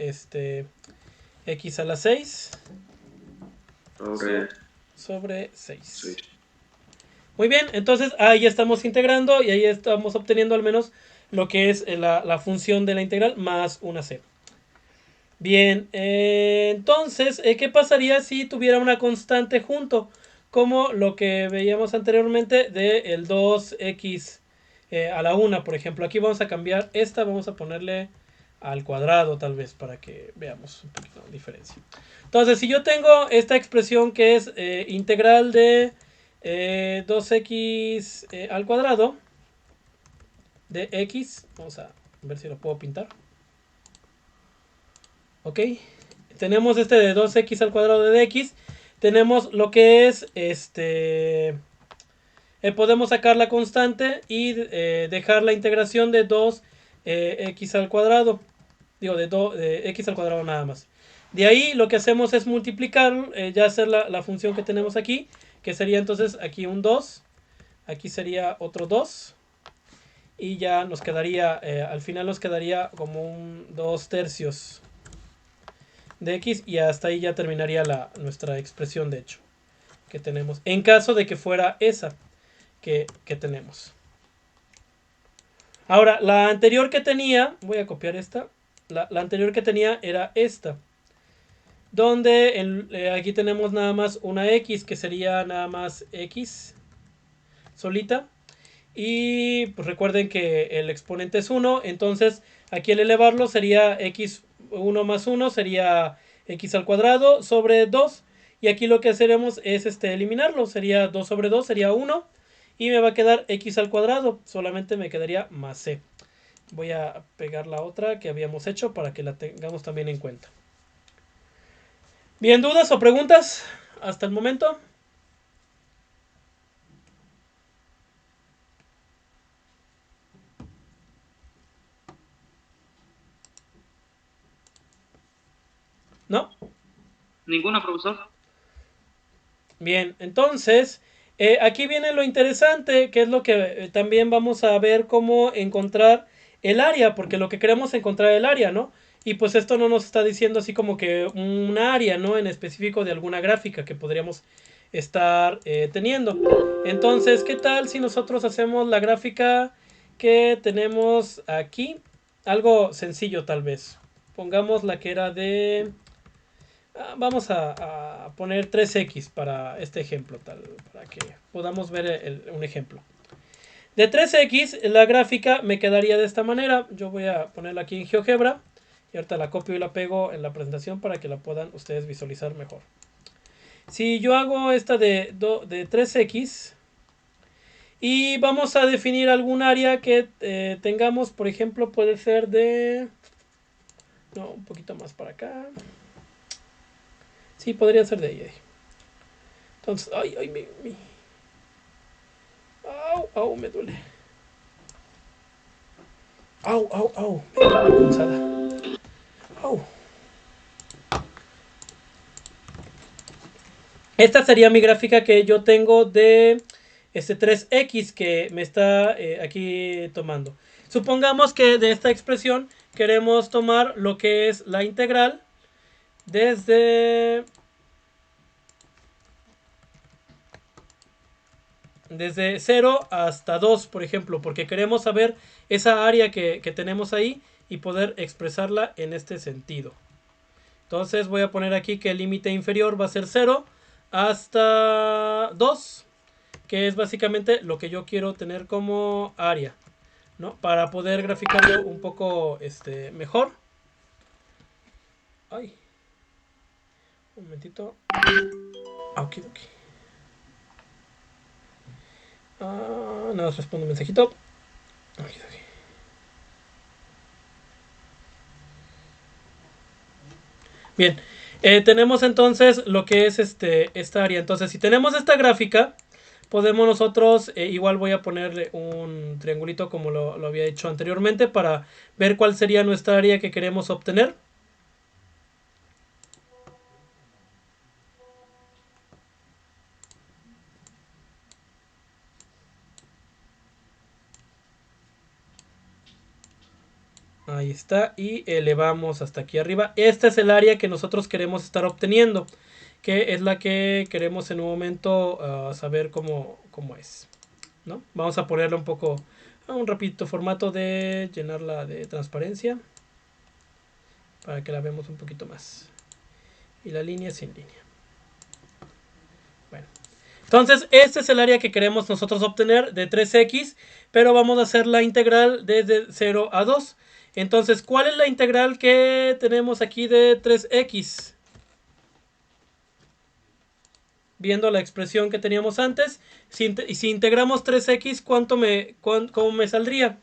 x a la 6 sobre 6. Muy bien, entonces ahí estamos integrando y ahí estamos obteniendo al menos lo que es la función de la integral más una c. Bien, entonces, ¿qué pasaría si tuviera una constante junto? Como lo que veíamos anteriormente de el 2x a la 1, por ejemplo. Aquí vamos a cambiar esta, vamos a ponerle al cuadrado tal vez para que veamos un poquito de diferencia. Entonces, si yo tengo esta expresión que es integral de 2x al cuadrado de x, vamos a ver si lo puedo pintar. Ok, tenemos este de 2x al cuadrado de x. Tenemos lo que es podemos sacar la constante y dejar la integración de 2x al cuadrado. Digo, de x al cuadrado nada más. De ahí lo que hacemos es multiplicar, ya hacer la función que tenemos aquí, que sería entonces aquí un 2, aquí sería otro 2, y ya nos quedaría, al final nos quedaría como un 2 tercios de x, y hasta ahí ya terminaría nuestra expresión de hecho que tenemos, en caso de que fuera esa que tenemos. Ahora, la anterior que tenía, voy a copiar esta, la anterior que tenía era esta, donde aquí tenemos nada más una x, que sería nada más x solita, y pues recuerden que el exponente es 1, entonces aquí al elevarlo sería x1 más 1, sería x al cuadrado sobre 2, y aquí lo que haremos es eliminarlo, sería 2 sobre 2, sería 1, y me va a quedar x al cuadrado, solamente me quedaría más c. Voy a pegar la otra que habíamos hecho para que la tengamos también en cuenta. Bien, ¿dudas o preguntas hasta el momento? ¿No? Ninguna, profesor. Bien, entonces, aquí viene lo interesante, que es lo que también vamos a ver cómo encontrar el área, porque lo que queremos es encontrar el área, ¿no? Y pues esto no nos está diciendo así como que un área, ¿no? En específico de alguna gráfica que podríamos estar teniendo. Entonces, ¿qué tal si nosotros hacemos la gráfica que tenemos aquí? Algo sencillo tal vez. Pongamos la que era de... Vamos a poner 3x para este ejemplo, para que podamos ver un ejemplo. De 3x, la gráfica me quedaría de esta manera. Yo voy a ponerla aquí en GeoGebra. Y ahorita la copio y la pego en la presentación para que la puedan ustedes visualizar mejor. Si yo hago esta de 3x y vamos a definir algún área que tengamos, por ejemplo, puede ser de... No, un poquito más para acá. Sí, podría ser de ahí. Entonces, au, me duele. Au, me duele la punzada. Au. Esta sería mi gráfica que yo tengo de este 3x que me está aquí tomando. Supongamos que de esta expresión queremos tomar lo que es la integral desde 0 hasta 2, por ejemplo, porque queremos saber esa área que tenemos ahí y poder expresarla en este sentido. Entonces voy a poner aquí que el límite inferior va a ser 0 hasta 2, que es básicamente lo que yo quiero tener como área, ¿no? Para poder graficarlo un poco mejor. Ay, un momentito. Ok. Nada más respondo un mensajito. Bien, tenemos entonces lo que es esta área. Entonces, si tenemos esta gráfica, podemos nosotros, igual voy a ponerle un triangulito como lo había hecho anteriormente para ver cuál sería nuestra área que queremos obtener. Ahí está, y elevamos hasta aquí arriba. Esta es el área que nosotros queremos estar obteniendo, que es la que queremos en un momento saber cómo es, ¿no? Vamos a ponerle un poco, un rapidito formato de llenarla de transparencia, para que la veamos un poquito más. Y la línea sin línea. Bueno, Entonces, este es el área que queremos nosotros obtener de 3x, pero vamos a hacer la integral desde 0 a 2. Entonces, ¿cuál es la integral que tenemos aquí de 3x? Viendo la expresión que teníamos antes, si integramos 3x, ¿cómo me saldría?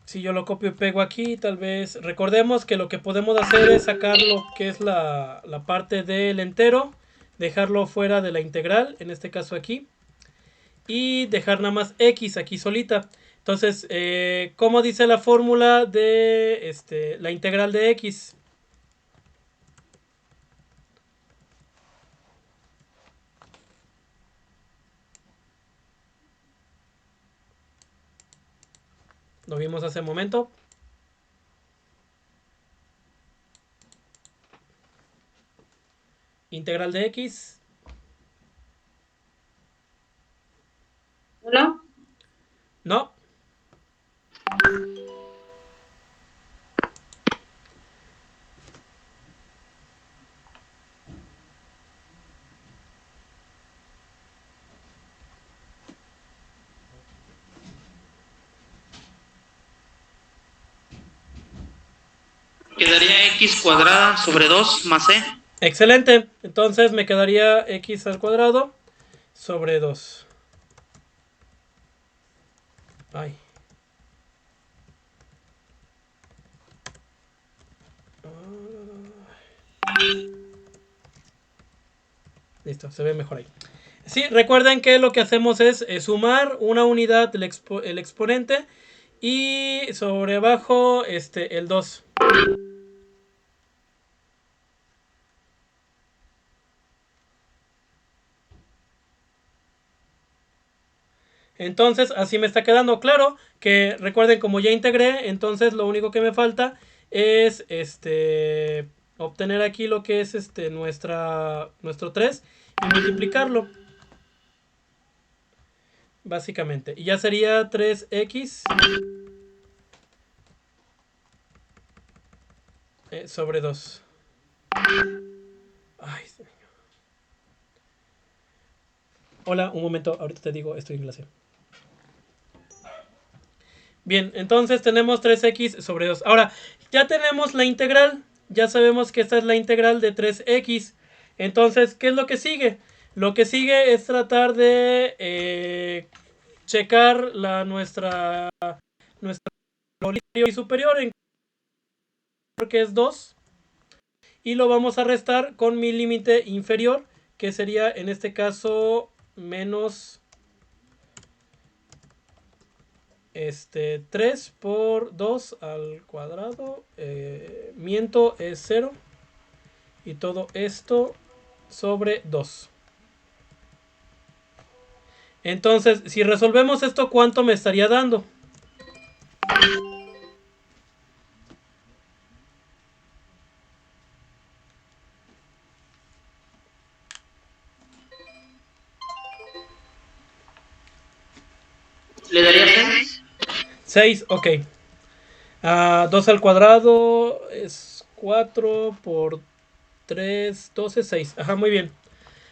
Si yo lo copio y pego aquí, tal vez recordemos que lo que podemos hacer es sacar lo que es la parte del entero, dejarlo fuera de la integral, en este caso aquí, y dejar nada más x aquí solita. Entonces, ¿cómo dice la fórmula de la integral de x? Lo vimos hace un momento. Integral de x. ¿Hola? No. Quedaría x cuadrada sobre 2 más c. Excelente. Entonces me quedaría x al cuadrado sobre 2. Ay. Listo, se ve mejor ahí. Sí, recuerden que lo que hacemos es sumar una unidad el exponente y sobre abajo el 2. Entonces, así me está quedando claro que recuerden como ya integré, entonces lo único que me falta es obtener aquí lo que es nuestro 3 y multiplicarlo. Básicamente. Y ya sería 3x sobre 2. Ay, señor. Hola, un momento, ahorita te digo, estoy en clase. Bien, entonces tenemos 3x sobre 2. Ahora, ya tenemos la integral. Ya sabemos que esta es la integral de 3x. Entonces, ¿qué es lo que sigue? Lo que sigue es tratar de checar nuestra superior en que es 2. Y lo vamos a restar con mi límite inferior, que sería en este caso menos 3 por 2 al cuadrado, miento, es 0, y todo esto sobre 2. Entonces, si resolvemos esto, ¿cuánto me estaría dando? Le daría 6. 6, ok. 2 al cuadrado es 4 por 3, 12, 6. Ajá, muy bien.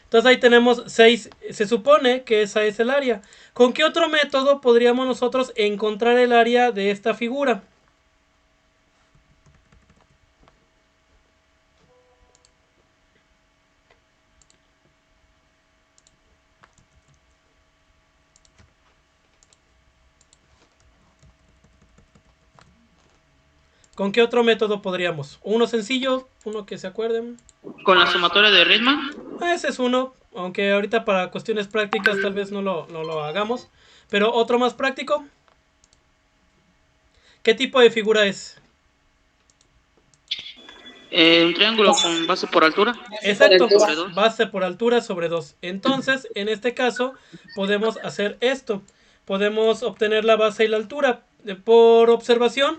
Entonces ahí tenemos 6. Se supone que esa es el área. ¿Con qué otro método podríamos nosotros encontrar el área de esta figura? ¿Con qué otro método podríamos? Uno sencillo, uno que se acuerden. Con la sumatoria de Riemann. Ese es uno, aunque ahorita para cuestiones prácticas tal vez no lo hagamos. Pero otro más práctico. ¿Qué tipo de figura es? Un triángulo con base por altura. Exacto, Sobre 2. base por altura sobre 2. Entonces, en este caso, podemos hacer esto. Podemos obtener la base y la altura. Por observación,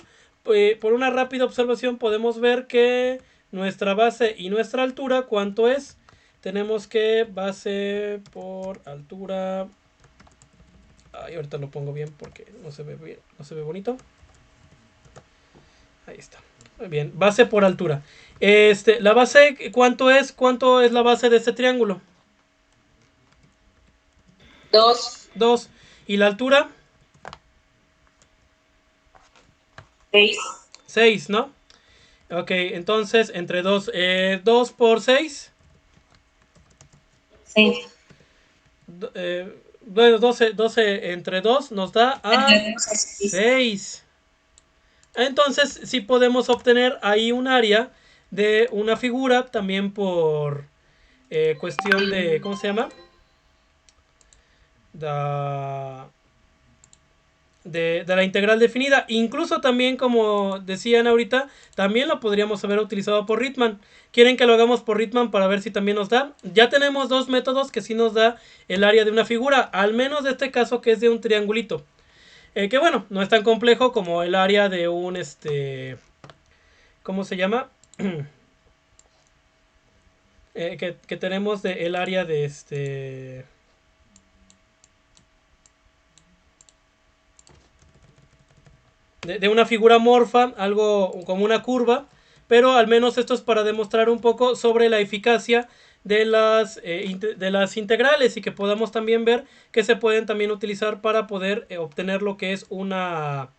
por una rápida observación, podemos ver que nuestra base y nuestra altura, ¿cuánto es? Tenemos que base por altura Ay, ahorita lo pongo bien porque no se ve bien, no se ve bonito. Ahí está. Bien, base por altura. La base, ¿cuánto es? ¿Cuánto es la base de este triángulo? 2, 2. ¿Y la altura? 6, 6, ¿no? Ok, entonces entre 2. 2 por 6. 6. Bueno, 12 entre 2 nos da a 6. Entonces sí podemos obtener ahí un área de una figura también por cuestión de, ¿cómo se llama? Da- de la integral definida. Incluso también, como decían ahorita, también lo podríamos haber utilizado por Ritman. ¿Quieren que lo hagamos por Ritman para ver si también nos da? Ya tenemos dos métodos que sí nos da el área de una figura, al menos de este caso que es de un triangulito. Que bueno, no es tan complejo como el área de un ¿cómo se llama? Que tenemos de el área de de una figura morfa, algo como una curva, pero al menos esto es para demostrar un poco sobre la eficacia de las integrales y que podamos también ver que se pueden también utilizar para poder obtener lo que es un área.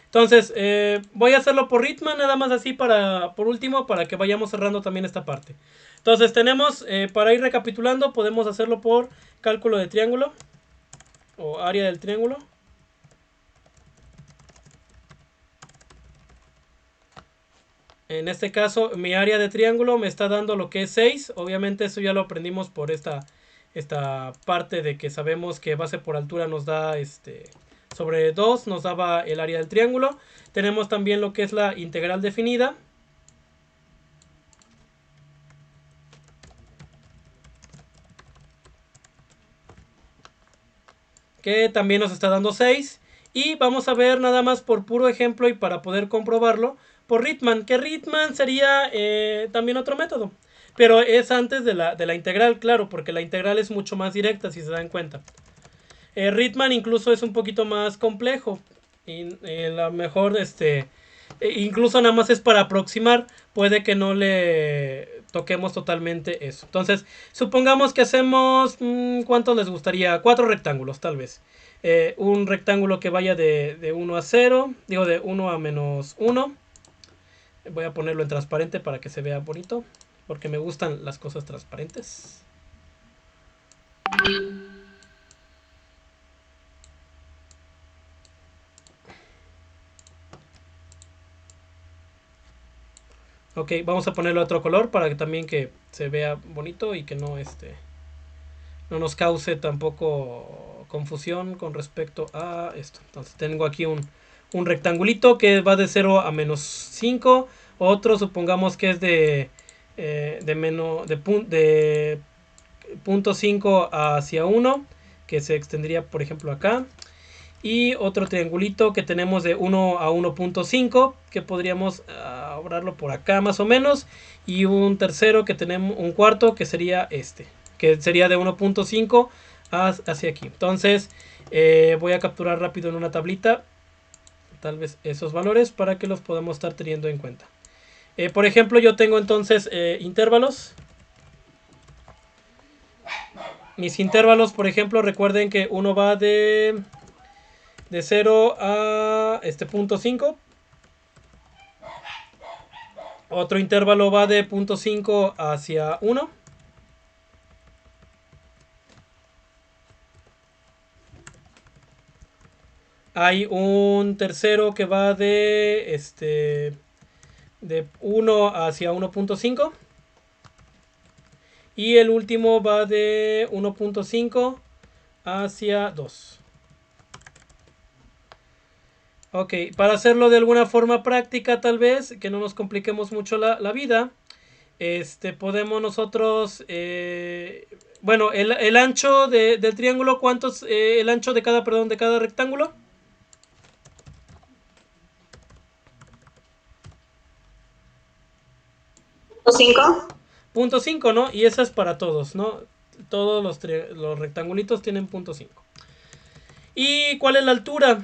Entonces, voy a hacerlo por Ritman, nada más así por último, para que vayamos cerrando también esta parte. Entonces, tenemos, para ir recapitulando, podemos hacerlo por cálculo de triángulo o área del triángulo. En este caso, mi área de triángulo me está dando lo que es 6. Obviamente eso ya lo aprendimos por esta parte de que sabemos que base por altura nos da sobre 2, nos daba el área del triángulo. Tenemos también lo que es la integral definida. Que también nos está dando 6. Y vamos a ver nada más por puro ejemplo y para poder comprobarlo por Ritman. Que Ritman sería también otro método. Pero es antes de la integral, claro, porque la integral es mucho más directa si se dan cuenta. Ritman incluso es un poquito más complejo. Y la mejor, incluso nada más es para aproximar. Puede que no le toquemos totalmente eso. Entonces, supongamos que hacemos, ¿cuántos les gustaría? 4 rectángulos, tal vez. Un rectángulo que vaya de 1 a 0. Digo, de 1 a menos 1. Voy a ponerlo en transparente para que se vea bonito. Porque me gustan las cosas transparentes. Ok, vamos a ponerle otro color para que también que se vea bonito y que no nos cause tampoco confusión con respecto a esto. Entonces tengo aquí un rectangulito que va de 0 a menos 5. Otro supongamos que es de punto 5 hacia 1, que se extendería por ejemplo acá. Y otro triangulito que tenemos de 1 a 1.5, que podríamos obrarlo por acá más o menos. Y un tercero que tenemos, un cuarto que sería que sería de 1.5 hacia aquí. Entonces voy a capturar rápido en una tablita tal vez esos valores para que los podamos estar teniendo en cuenta. Por ejemplo, yo tengo entonces intervalos. Mis intervalos, por ejemplo, recuerden que uno va de 0 a punto 5. Otro intervalo va de punto 5 hacia 1. Hay un tercero que va de 1 hacia 1.5. Y el último va de 1.5 hacia 2. Ok, para hacerlo de alguna forma práctica tal vez, que no nos compliquemos mucho la vida, podemos nosotros, bueno, el ancho del triángulo, ¿cuántos? El ancho de cada rectángulo. 5. Punto 5, ¿no? Y esa es para todos, ¿no? todos los rectangulitos tienen 0.5. ¿Y cuál es la altura?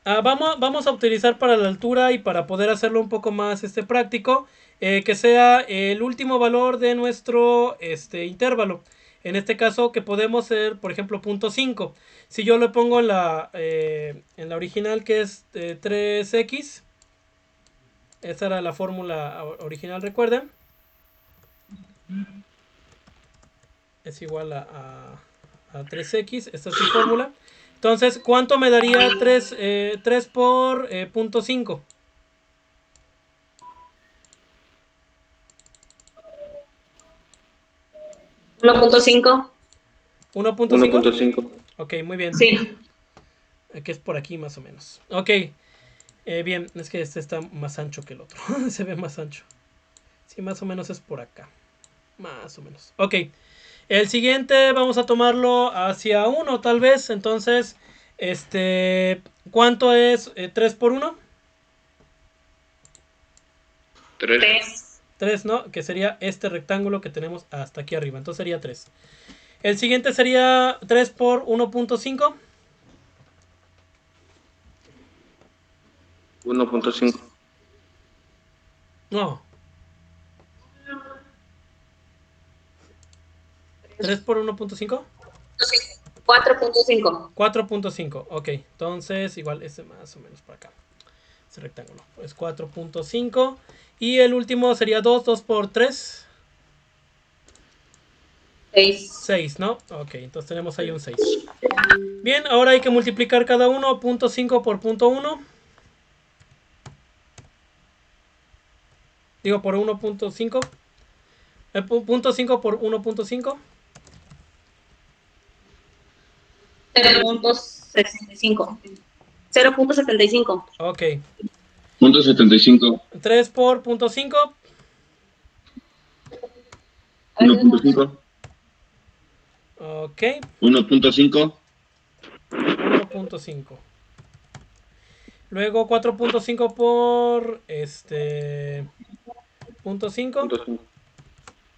Vamos a utilizar para la altura y para poder hacerlo un poco más práctico, que sea el último valor de nuestro intervalo. En este caso que podemos ser, por ejemplo, 0.5. Si yo le pongo en la original, que es 3x, esa era la fórmula original, recuerden. Es igual a 3x, esta es su fórmula. Entonces, ¿cuánto me daría 3 por 0.5? 1.5. 1.5. 1.5. Ok, muy bien. Sí. Que es por aquí más o menos. Ok, bien, es que este está más ancho que el otro. Se ve más ancho. Sí, más o menos es por acá. Más o menos. Ok, el siguiente vamos a tomarlo hacia 1 tal vez. Entonces, ¿cuánto es 3 por 1? 3. 3, ¿no? Que sería este rectángulo que tenemos hasta aquí arriba. Entonces sería 3. El siguiente sería 3 por 1.5. 1.5. No. 3 por 1.5. 4.5. 4.5. Ok. Entonces igual más o menos por acá. Ese rectángulo. Es 4.5. Y el último sería 2 por 3. 6. 6, ¿no? Ok. Entonces tenemos ahí un 6. Bien, ahora hay que multiplicar cada uno. 0.5 por 0.1. Digo por 1.5. 0.5 por 1.5. 0.65. 0.75. Ok. 0.75. 3 por 0.5. 1.5. Ok. 1.5. 1.5. Luego 4.5 por 0.5.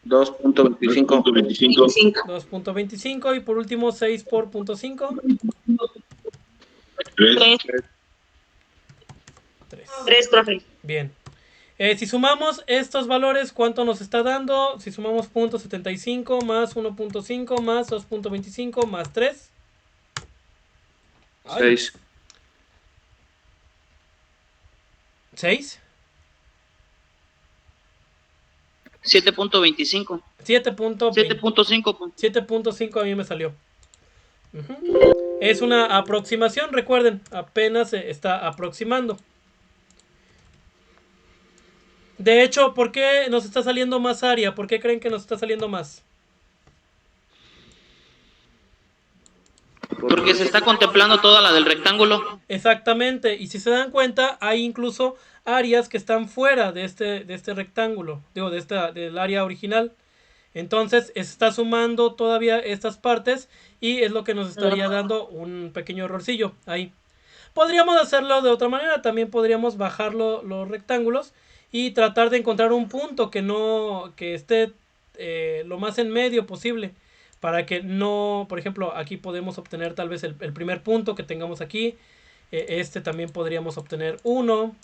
2.25. 25. 2.25. Y por último 6 por 0.5. 3. 3. 3, profe. Bien. Si sumamos estos valores, ¿cuánto nos está dando? Si sumamos 0.75 más 1.5 más 2.25 más 3. 6. 6. 7.25. 7.20. 7.5. 7.5 a mí me salió. Es una aproximación, recuerden, apenas se está aproximando. De hecho, ¿por qué nos está saliendo más área? ¿Por qué creen que nos está saliendo más? Porque se está contemplando toda la del rectángulo. Exactamente, y si se dan cuenta, hay incluso áreas que están fuera de este rectángulo, digo, del área original. Entonces, está sumando todavía estas partes y es lo que nos estaría dando un pequeño errorcillo ahí. Podríamos hacerlo de otra manera, también podríamos bajar los rectángulos y tratar de encontrar un punto que esté lo más en medio posible, para que no, por ejemplo, aquí podemos obtener tal vez el primer punto que tengamos aquí. También podríamos obtener uno,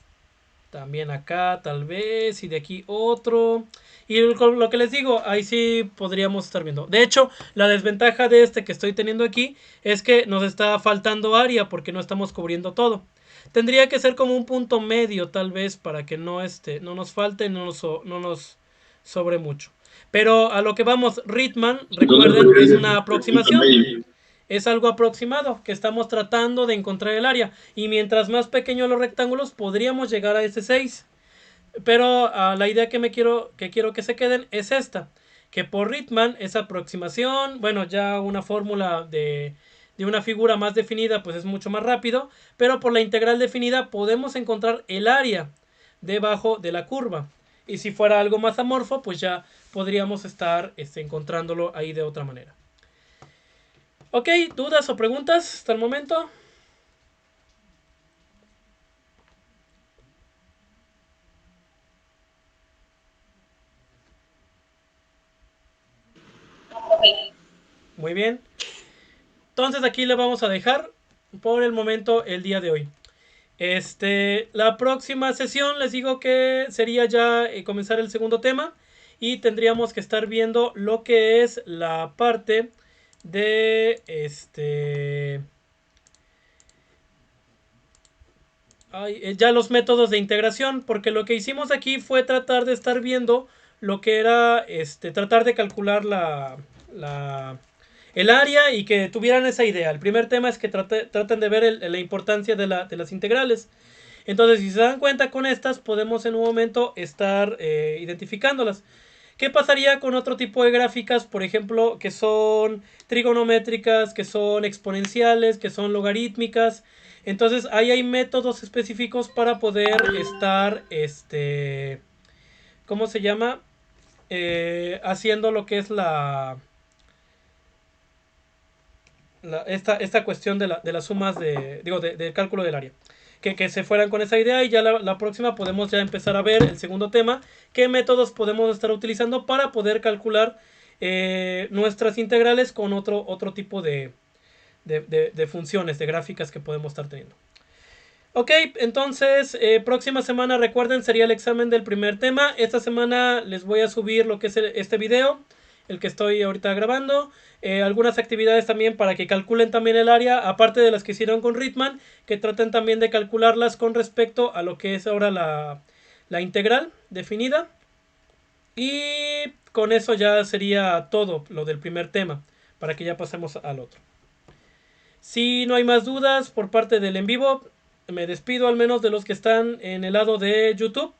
también acá tal vez, y de aquí otro. Y lo que les digo, ahí sí podríamos estar viendo. De hecho, la desventaja de que estoy teniendo aquí es que nos está faltando área porque no estamos cubriendo todo. Tendría que ser como un punto medio tal vez para que no nos falte, no nos sobre mucho. Pero a lo que vamos, Ritman, recuerden, es una aproximación. Es algo aproximado que estamos tratando de encontrar el área. Y mientras más pequeños los rectángulos, podríamos llegar a ese 6. Pero la idea que quiero que se queden es esta. Que por Ritman, esa aproximación, bueno, ya una fórmula de una figura más definida, pues es mucho más rápido. Pero por la integral definida podemos encontrar el área debajo de la curva. Y si fuera algo más amorfo, pues ya podríamos estar encontrándolo ahí de otra manera. Ok, ¿dudas o preguntas hasta el momento? Muy bien. Entonces aquí le vamos a dejar por el momento el día de hoy. La próxima sesión les digo que sería ya comenzar el segundo tema y tendríamos que estar viendo lo que es la parte de ya los métodos de integración, porque lo que hicimos aquí fue tratar de estar viendo lo que era tratar de calcular el área y que tuvieran esa idea. El primer tema es que traten de ver la importancia de las integrales. Entonces, si se dan cuenta con estas, podemos en un momento estar identificándolas. ¿Qué pasaría con otro tipo de gráficas, por ejemplo, que son trigonométricas, que son exponenciales, que son logarítmicas? Entonces, ahí hay métodos específicos para poder estar, ¿cómo se llama? Haciendo lo que es esta cuestión de las sumas del cálculo del área. Que se fueran con esa idea y ya la próxima podemos ya empezar a ver el segundo tema, qué métodos podemos estar utilizando para poder calcular nuestras integrales con otro tipo de funciones, de gráficas que podemos estar teniendo. Ok, entonces próxima semana recuerden sería el examen del primer tema. Esta semana les voy a subir lo que es este video, el que estoy ahorita grabando. Algunas actividades también para que calculen también el área, aparte de las que hicieron con Ritman, que traten también de calcularlas con respecto a lo que es ahora la integral definida. Y con eso ya sería todo lo del primer tema, para que ya pasemos al otro. Si no hay más dudas por parte del en vivo, me despido al menos de los que están en el lado de YouTube,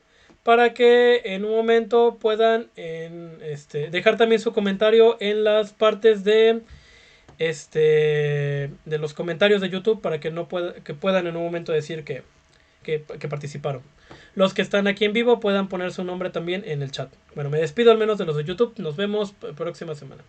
para que en un momento puedan dejar también su comentario en las partes de los comentarios de YouTube, para que puedan en un momento decir que participaron. Los que están aquí en vivo puedan poner su nombre también en el chat. Bueno, me despido al menos de los de YouTube. Nos vemos próxima semana.